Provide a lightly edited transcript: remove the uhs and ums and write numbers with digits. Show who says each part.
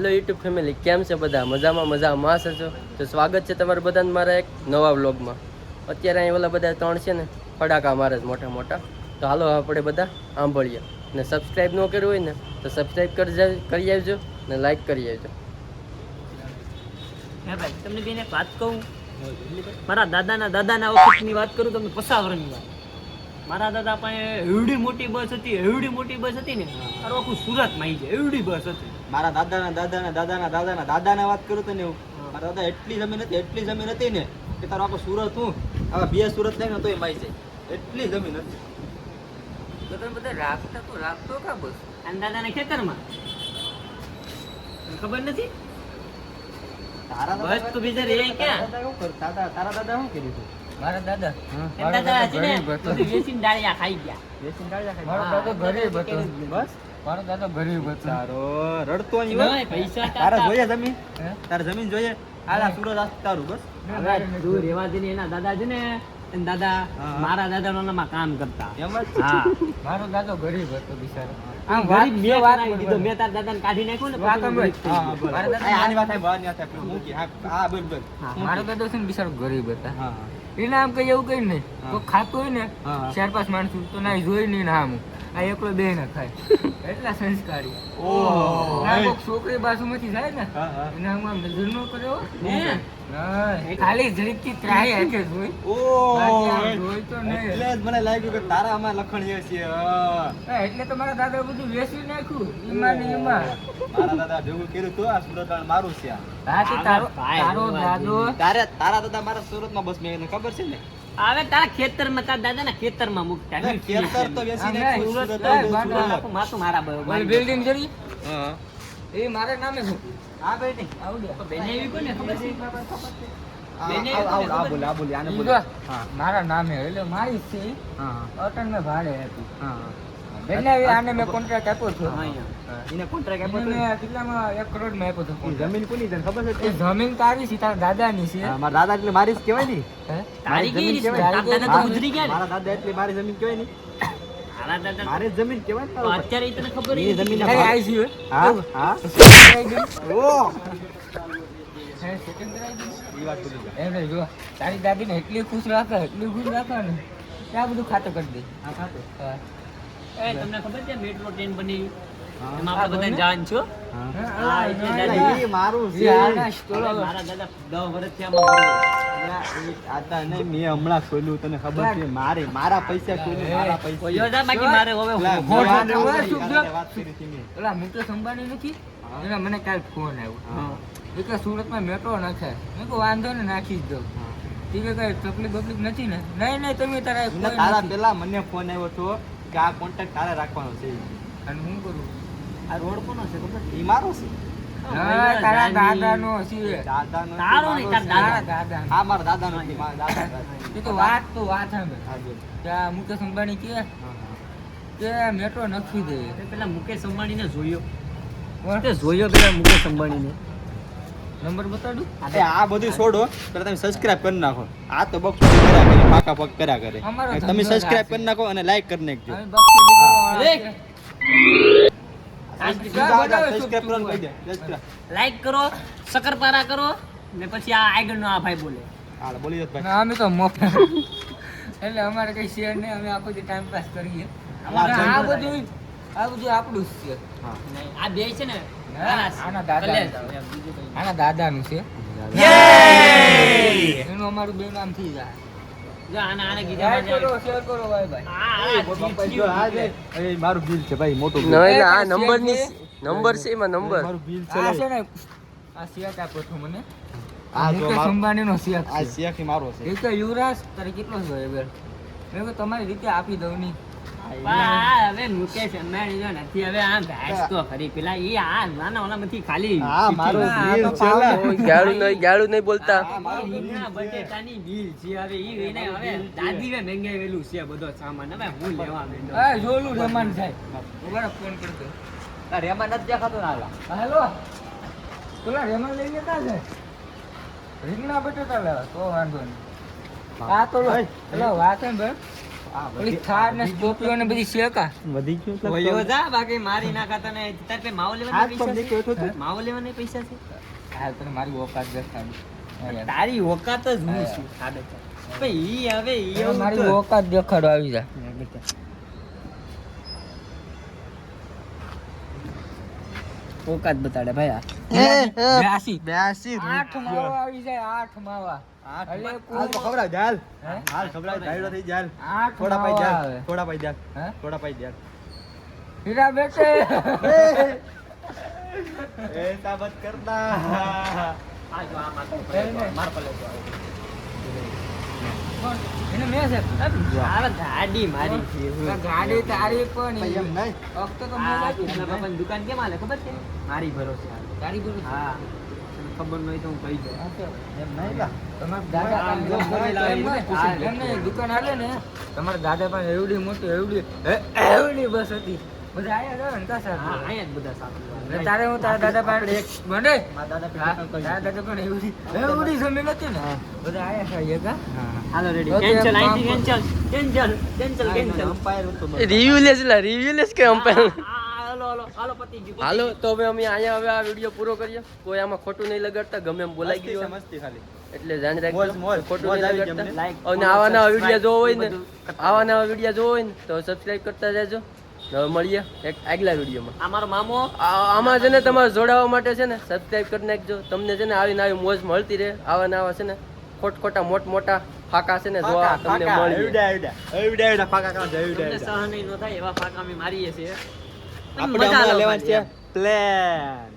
Speaker 1: Hello YouTube family, કેમ છે બધા? મજામાં છો? તો સ્વાગત છે તમારું બધાને મારા એક નવા વ્લોગમાં. અત્યારે અહીં ઓલા બધા ત્રણ છે ને ફટાકા મારે છે મોટા મોટા. તો હાલો આપણે બધા સાંભળીએ. ને સબસ્ક્રાઈબ ન કર્યું હોય ને તો સબસ્ક્રાઈબ કરી આવજો ને લાઈક કરી આવજો.
Speaker 2: હે ભાઈ, તમને બેને વાત કહું, મારા દાદાના વખતની વાત કરું તમને, 50 વર્ષની વાત. મારા દાદા પાસે એવડી મોટી બસ હતી ને, તારું આખું સુરત માં આવી જાય એવડી બસ હતી.
Speaker 3: મારા દાદાના વાત કરું તો ને, મારા દાદા એટલી જમીન હતી ને કે તારો આખો સુરત હું હવે 2 સુરત લઈને તોય માઈ જાય એટલી જમીન હતી.
Speaker 1: તો તમે બધા રાખતો કા બસ?
Speaker 2: અને દાદાના ખેતરમાં ખબર નથી. બસ તો બીજા રે ક્યાં?
Speaker 3: તારા દાદા શું કર્યું હતું?
Speaker 1: મારા દાદા
Speaker 2: વેચીને ડાળિયા ખાઈ ગયા.
Speaker 1: મારો દાદો ગરીબ હતો.
Speaker 3: બસ
Speaker 1: મારો દાદો ગરીબ હતો.
Speaker 3: તારો રડતો નહીં હોય.
Speaker 2: પૈસા
Speaker 3: તારા જોઈએ જમીન, તારા જમીન જોઈએ. હાલા સુરત આ તારું બસ.
Speaker 2: હવે તું રેવા દે ને. એના દાદા છે ને, એના દાદા મારા દાદાના કામ કરતા.
Speaker 3: એમ જ
Speaker 2: હા,
Speaker 1: મારો દાદો ગરીબ હતો બિચારો.
Speaker 2: આમ ગરીબ મેં વાત કીધો, મેં તારા દાદાને કાઢી નાખ્યો ને પછી
Speaker 3: હા બોલ. આની વાત થાય બહાર ની વાત થાય મૂકી. હા બોલ.
Speaker 1: મારો દાદો છે ને બિચારો ગરીબ હતા.
Speaker 3: હા
Speaker 1: એને આમ કઈ એવું કઈ નહીં. તો ખાતું હોય ને 4-5 માણસો તો ના જોઈ નહીં ને આમ આ એકલો બે ના ખાય. એટલા સંસ્કારી. ઓહો, છોકરી બાજુમાંથી જાય ને એને આમ નજર નો કર્યો ખાલી જરીકથી ટ્રાય હાકે જોઈ. જોઈ તો નહીં.
Speaker 3: એટલે જ મને લાગ્યું કે તારા આમાં લખણ છે.
Speaker 1: એટલે તો મારા દાદા બધું વેચી નાખ્યું એમાં ને એમાં.
Speaker 3: મારા દાદા ભેગું કર્યું તો આ સુરત મારું છે.
Speaker 1: તારો દાદો
Speaker 3: તારા દાદા મારા સુરતમાં બસ મેં ખબર છે ને.
Speaker 2: હવે તારા ખેતરમાં, તારા દાદાના ખેતરમાં મૂકતા.
Speaker 3: ખેતર તો વેચી નાખ્યું. સુરત
Speaker 2: માતું મારા બરોબર
Speaker 1: બિલ્ડિંગ જરી
Speaker 3: હા
Speaker 1: એ મારા નામે છે.
Speaker 3: હા બેટી
Speaker 2: તો બેને એવી કોને ખબર છે?
Speaker 3: આ બોલે આને બોલે. હા
Speaker 1: મારા નામે એટલે મારી છે.
Speaker 3: હા
Speaker 1: અટન મેં ભાડે હતી.
Speaker 3: હા
Speaker 1: એટલે આને મેં કોન્ટ્રાક્ટ આપ્યો છે.
Speaker 3: એને કોન્ટ્રાક્ટ આપ્યો તો
Speaker 1: મેં કેટલામાં 1 કરોડ માં આપ્યો હતો.
Speaker 3: જમીન કોની તને ખબર છે?
Speaker 1: એ જમીન તારી છે, તારા દાદાની છે.
Speaker 3: મારા દાદા એટલે મારી જ કહેવાય ને.
Speaker 2: તારી
Speaker 3: જમીન
Speaker 2: કેવી
Speaker 3: કહેવાય.
Speaker 2: તારા દાદા તો ગુજરી ગયા ને.
Speaker 3: મારા દાદા એટલે મારી જમીન કહેવાય ને.
Speaker 2: તારા દાદા
Speaker 3: મારી જમીન કહેવાય ને.
Speaker 2: તો અત્યારે ઈ તને ખબર
Speaker 3: એની જમીન
Speaker 1: તારી આવી છે.
Speaker 3: હા હા ઓ
Speaker 1: સેકન્ડ કરાવી દીધી.
Speaker 3: ઈ વાત ભૂલી જા.
Speaker 1: એમ નહીં જો તારી દાદીને એટલી ખુશ રાખે ને ત્યાં બધું ખાતું કરી દે.
Speaker 3: હા ખાતો.
Speaker 2: એ તમને ખબર છે મેટ્રો ટ્રેન બની
Speaker 3: હા.
Speaker 2: એમાં આપણે બધા જાણ છો.
Speaker 3: હા
Speaker 2: એટલે
Speaker 3: ઈ મારું છે.
Speaker 2: મારા દાદા 10 વર્ષથી આમાં
Speaker 3: આતા નહીં મેં હમણાં ખોલ્યું તને ખબર છે. મારા પૈસા ખોલ્યું. મારા પૈસા
Speaker 2: યોજા બાકી મારે હવે
Speaker 3: વાત કરી હતી મેં.
Speaker 1: પેલા મુકેશ અંબાણી નથી એને મને કાલ ફોન આવ્યો. એ કે સુરતમાં મેટ્રો નાખે. મેં કહું વાંધો ને નાખી જ દઉં. તે કે કઈ તકલીફ નથી ને? નહીં તમે
Speaker 3: તારા પેલા મને ફોન આવ્યો હતો કે આ કોન્ટેક્ટ તારે રાખવાનો છે.
Speaker 1: અને હું કરું
Speaker 2: આ રોડ કોનો છે ખબર છે?
Speaker 3: ઈ મારો છે.
Speaker 1: તારા દાદાનો છે.
Speaker 3: દાદાનો
Speaker 2: તારો નહીં, તારા
Speaker 1: દાદા.
Speaker 3: હા મારા દાદાનો નથી. મારા દાદા
Speaker 1: એ તો વાત સાંભળ.
Speaker 3: હા બોલ.
Speaker 1: ત્યાં મુકેશ અંબાણી કે મેટ્રો નખી દે.
Speaker 2: પેલા મુકેશ અંબાણીને જોયો.
Speaker 1: કોણ?
Speaker 2: તે જોયો પેલા મુકેશ અંબાણીને.
Speaker 1: નંબર બતાડું.
Speaker 3: આ બધું છોડો પેલા તમે સબસ્ક્રાઇબ કરી નાખો. આ તો બક્ષ કર્યા કરે પાકા પગ કર્યા કરે.
Speaker 1: અમારો
Speaker 3: તમે
Speaker 1: ધંધો
Speaker 3: સબસ્ક્રાઇબ
Speaker 1: આ છે.
Speaker 3: કરી નાખો અને લાઈક કરી નાખજો.
Speaker 1: અમે બક્ષી દીકરો
Speaker 2: લે.
Speaker 3: સબસ્ક્રાઇબ કરવાનું કહી દે. સબસ્ક્રાઇબ.
Speaker 2: લાઈક કરો, શકરપારા કરો ને પછી આ આગળનો આ ભાઈ બોલે.
Speaker 3: હાલ બોલી દો ભાઈ.
Speaker 1: ના અમે તો મફત એટલે અમારે કઈ શેર નહીં. અમે આખો દી ટાઈમ પાસ કરીએ.
Speaker 3: અમારે
Speaker 1: આ બધું આપણું જ છે.
Speaker 3: હા.
Speaker 2: આ બે છે ને
Speaker 1: આના દાદા આના દાદાનું છે. એનું અમારું બે નામ થઈ જાય.
Speaker 2: જો આને કીધા
Speaker 1: શેર કરો ભાઈ.
Speaker 3: એ મારું બિલ છે ભાઈ મોટું બિલ.
Speaker 1: નહીં,
Speaker 3: આ
Speaker 1: આ નંબર છે એમાં નંબર.
Speaker 3: મારું બિલ છે.
Speaker 1: આ છે ને આ શેક આપ્યો હતો મને.
Speaker 3: આ જો
Speaker 1: મુકેશ
Speaker 3: મારું
Speaker 1: અંબાણીનો શેક
Speaker 3: આ
Speaker 1: છે.
Speaker 3: શેખ મારો છે.
Speaker 1: એ તો યુવરાજ તારે કેટલો જોઈએ બેન? મેં કહ્યું તમારી રીતે આપી દઉં નહીં.
Speaker 2: હવે મુકેશ અંબાણી જો નથી હવે આ ભેંસ તો ખરી પેલા ઈ આ નાના ઓલામાંથી ખાલી
Speaker 3: હા મારું બિલ છે.
Speaker 1: ગાળું નહીં બોલતા.
Speaker 3: હા, મારું બિલ
Speaker 2: રીંગણા બટેટાની બિલ છે હવે ઈ એને હવે દાદીએ મંગાવેલું છે બધો સામાન હવે હું લેવા માંડ્યો.
Speaker 1: હા જોલું રમણ થાય. ઉભા ફોન કરતો.
Speaker 3: આ રેમાં નથી દેખાતો ને હાલા.
Speaker 1: હેલો પેલા રેમન લઈ લેતા છે. રીંગણા બટેટા લેવા તો વાંધો નહીં. આ તો લો. હેલો વાત છે ભાઈ ઓલી થાર ને સ્કોર્પિયો ને બધી શેકા
Speaker 3: વધી ગયું
Speaker 2: વયો જા બાકી મારી ના ખાતા ને તાર પે માવો લેવાના
Speaker 3: હાથ
Speaker 2: પૈસા
Speaker 3: પગ
Speaker 2: છે
Speaker 3: નીકળ્યો હતો.
Speaker 2: માવો લેવાના પૈસા છે
Speaker 1: હા તને મારી ઓકાત દેખાડી
Speaker 2: તારી ઓકાત જ હું છું સાડે ચાર ભાઈ ઈ હવે ઈ
Speaker 1: હવે
Speaker 2: એવું
Speaker 1: મારી
Speaker 2: તો-
Speaker 1: ઓકાત દેખાડો આવી જા
Speaker 2: ઓકાત બતાડે ભાઈ આ
Speaker 1: 82 8 માવા આવી જાય 8 માવા એટલે
Speaker 3: હાલ તો ખવડાવ દે, હાલ.
Speaker 1: હે?
Speaker 3: હાલ ખવડાવ, ઢાઈડો થઈ જાય, હાલ.
Speaker 1: 8
Speaker 3: થોડા પાઈ
Speaker 1: માવા
Speaker 3: દે,
Speaker 1: આવે
Speaker 3: થોડા પાઈ દે,
Speaker 1: હે?
Speaker 3: થોડા પાઈ દે.
Speaker 1: હીરા બેટે
Speaker 3: એ સાબત કરતા.
Speaker 2: આ જો આ માર પલે જો
Speaker 1: એને મેં છે
Speaker 2: આ ગાડી મારી છે
Speaker 1: આ ગાડી તારી પણ
Speaker 3: ભાઈ એમ નહીં.
Speaker 1: વખતે તો મેં
Speaker 2: આ
Speaker 1: લાગી
Speaker 2: કૃષ્ણ બાપાની દુકાન કેમ હાલે ખબર છે મારી ભરોસે હાલે
Speaker 1: તારી બોલું
Speaker 2: હા તને ખબર ન હોય તો હું કહી દઉં
Speaker 3: એમ નહીં લા.
Speaker 1: તમારા દાદા
Speaker 2: આમ જો બોલી લાવી,
Speaker 1: એમ નહીં, દુકાન હાલે ને તમારા દાદા પાસે એવડી મોટી એવડી બસ હતી બધા આયા હતા ને કા
Speaker 2: હા
Speaker 1: સાથે
Speaker 2: અહીંયા જ બધા સાથે
Speaker 1: એટલે તારે હું તારા દાદા પાસે એક બને
Speaker 3: મારા દાદા
Speaker 1: હા,
Speaker 3: પેલા કંઈ
Speaker 1: તારા દાદા પણ એવડી જમીન હતી ને બધા આયા હતા એક હા
Speaker 2: હાલો રેડી
Speaker 1: ઓકે,
Speaker 2: કેન્સલ
Speaker 1: કામ
Speaker 2: અહીંથી કેન્સલ કેન્સલ
Speaker 3: અમ્પાયર હતો બસ.
Speaker 4: રિવ્યુ લેસ કે
Speaker 2: હાલો હાલો હાલો પતી ગયું
Speaker 4: હાલો તો હવે અમે અહીંયા હવે આ વિડીયો પૂરો કરીએ કોઈ આમાં ખોટું નહીં લગાડતા ગમે એમ બોલાઈ
Speaker 3: મસ્તી છે,
Speaker 4: ગયું
Speaker 3: મસ્તી ખાલી.
Speaker 4: એટલે ધ્યાન
Speaker 3: મોજ,
Speaker 4: રાખજો
Speaker 3: મોજ.
Speaker 4: ખોટું
Speaker 3: મોજ
Speaker 4: નહીં
Speaker 3: આવી ગઈ
Speaker 4: લગાડતા
Speaker 3: અમને.
Speaker 4: અને આવા નવા વિડીયો જોવો હોય ને
Speaker 2: બધું
Speaker 4: આવા નવા વિડીયો જોવો હોય ને તો સબસ્ક્રાઇબ કરતા રહેજો હવે મળીએ એક આગલા વિડીયોમાં
Speaker 2: આ મારો મામો
Speaker 4: આમાં છે ને તમારે જોડાવા માટે છે ને સબસ્ક્રાઇબ કરી નાખજો તમને છે ને આવી નવી મોજ મળતી રહે આવા નવા છે ને ખોટા મોટા ફાકા છે ને જોવા
Speaker 3: ફાકા,
Speaker 4: તમને
Speaker 3: ફાકા.
Speaker 4: મળીએ
Speaker 3: એવડા, એવડા. એવડા, એવડા ફાકા કાઢો, એવડા,
Speaker 2: તમને
Speaker 3: એવડા.
Speaker 2: સહન ન થાય એવા ફાકા અમે મારીએ છીએ
Speaker 3: આપણે
Speaker 2: મજા
Speaker 3: હમણાં
Speaker 2: લો
Speaker 3: લેવાનું
Speaker 2: ખાલી
Speaker 3: છે પ્લેન.